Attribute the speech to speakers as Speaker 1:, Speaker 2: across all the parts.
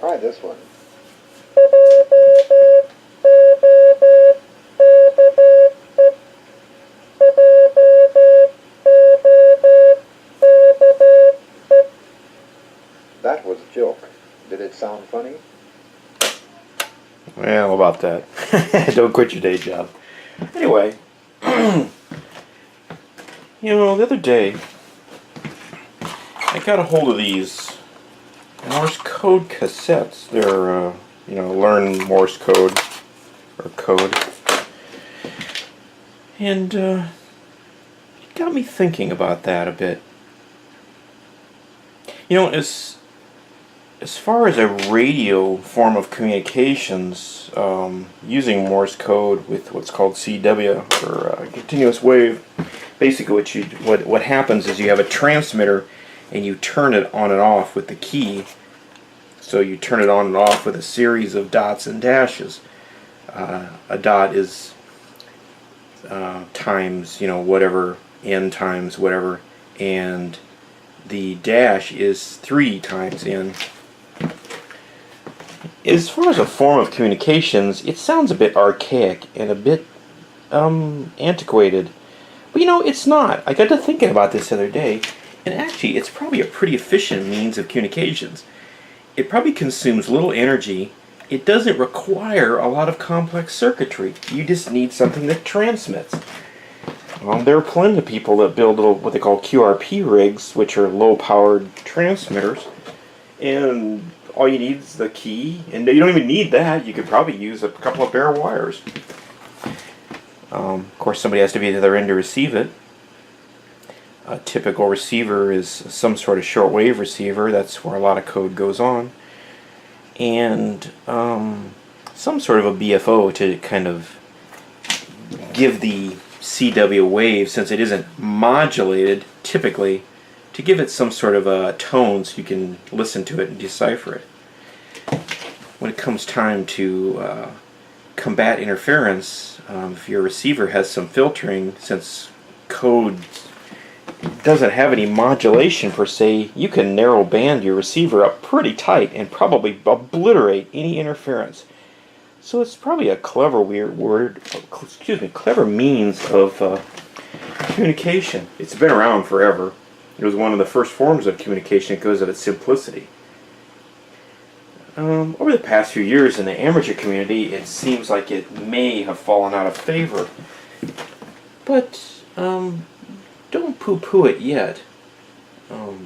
Speaker 1: Try this one. That was a joke. Did it sound funny?
Speaker 2: Well, about that. Don't quit your day job. Anyway, the other day, I got a hold of these Morse code cassettes. They're, learn Morse code, or code. And, it got me thinking about that a bit. As far as a radio form of communications, using Morse code with what's called CW, or continuous wave, basically what happens is you have a transmitter and you turn it on and off with the key. So you turn it on and off with a series of dots and dashes. A dot is times, whatever, n times whatever, and the dash is 3 times n. As far as a form of communications, it sounds a bit archaic and a bit antiquated. But it's not. I got to thinking about this the other day, and actually it's probably a pretty efficient means of communications. It probably consumes little energy. It doesn't require a lot of complex circuitry. You just need something that transmits. There are plenty of people that build little, what they call QRP rigs, which are low-powered transmitters, and all you need is the key, and you don't even need that. You could probably use a couple of bare wires. Of course, somebody has to be at the other end to receive it. A typical receiver is some sort of shortwave receiver. That's where a lot of code goes on. And some sort of a BFO to kind of give the CW wave, since it isn't modulated typically, to give it some sort of a tone so you can listen to it and decipher it. When it comes time to combat interference, if your receiver has some filtering, since code doesn't have any modulation per se, you can narrow band your receiver up pretty tight and probably obliterate any interference. So it's probably a clever clever means of communication. It's been around forever. It was one of the first forms of communication because of its simplicity. Over the past few years in the amateur community, it seems like it may have fallen out of favor. But don't poo-poo it yet. I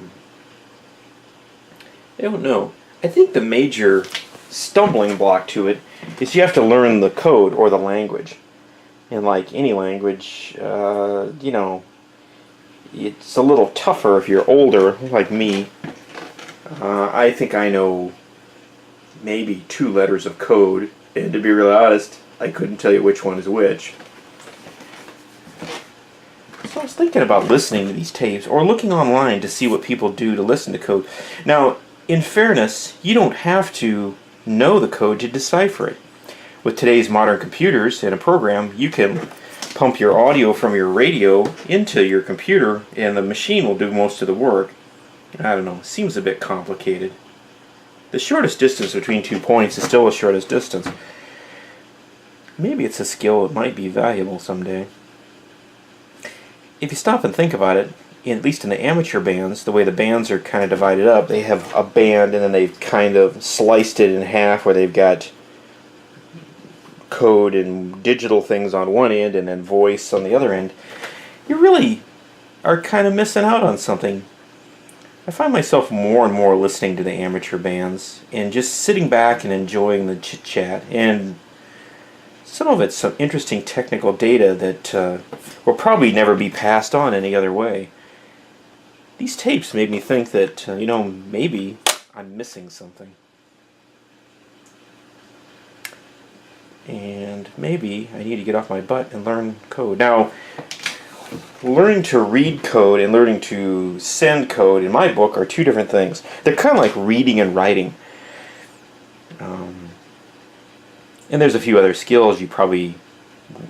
Speaker 2: don't know. I think the major stumbling block to it is you have to learn the code or the language. And like any language, it's a little tougher if you're older, like me. I think I know maybe 2 letters of code, and to be really honest, I couldn't tell you which one is which. So I was thinking about listening to these tapes, or looking online to see what people do to listen to code. Now, in fairness, you don't have to know the code to decipher it. With today's modern computers and a program, you can pump your audio from your radio into your computer, and the machine will do most of the work. I don't know, it seems a bit complicated. The shortest distance between 2 points is still the shortest distance. Maybe it's a skill that might be valuable someday. If you stop and think about it, at least in the amateur bands, the way the bands are kind of divided up, they have a band and then they've kind of sliced it in half where they've got code and digital things on one end and then voice on the other end. You really are kind of missing out on something. I find myself more and more listening to the amateur bands and just sitting back and enjoying the chit-chat, and some of it's some interesting technical data that will probably never be passed on any other way. These tapes made me think that, maybe I'm missing something. And maybe I need to get off my butt and learn code. Now, learning to read code and learning to send code, in my book, are 2 different things. They're kind of like reading and writing. And there's a few other skills you probably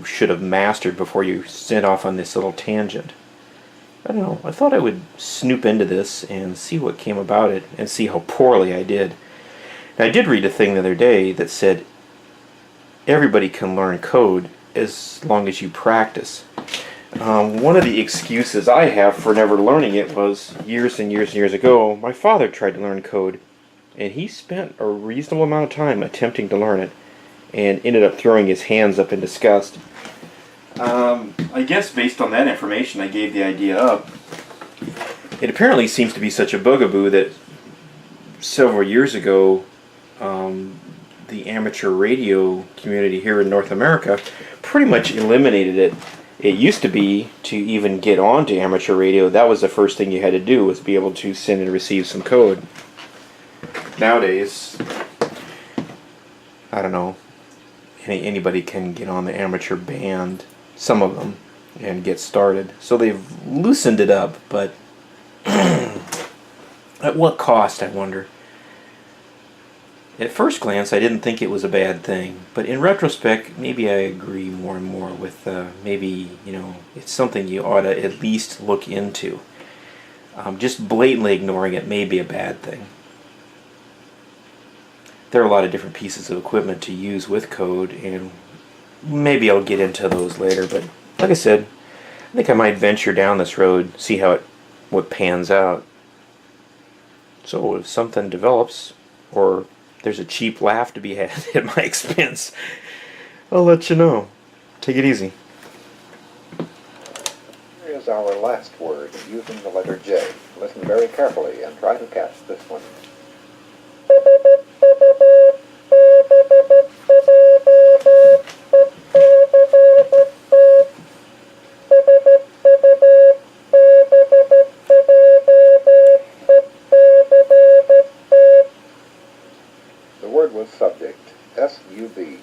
Speaker 2: should have mastered before you set off on this little tangent. I don't know. I thought I would snoop into this and see what came about it and see how poorly I did. I did read a thing the other day that said everybody can learn code as long as you practice. One of the excuses I have for never learning it was years and years and years ago, my father tried to learn code, and he spent a reasonable amount of time attempting to learn it, and ended up throwing his hands up in disgust. I guess based on that information, I gave the idea up. It apparently seems to be such a bugaboo that several years ago, the amateur radio community here in North America pretty much eliminated it. It used to be, to even get onto amateur radio, that was the first thing you had to do, was be able to send and receive some code. Nowadays, I don't know, anybody can get on the amateur band, some of them, and get started. So they've loosened it up, but at what cost, I wonder? At first glance, I didn't think it was a bad thing, but in retrospect, maybe I agree more and more with maybe, it's something you ought to at least look into. Just blatantly ignoring it may be a bad thing. There are a lot of different pieces of equipment to use with code, and maybe I'll get into those later, but like I said, I think I might venture down this road, see what pans out. So if something develops, or there's a cheap laugh to be had at my expense, I'll let you know. Take it easy.
Speaker 1: Here is our last word using the letter J. Listen very carefully and try to catch this one. The word was subject, S-U-B-J-E-C-T.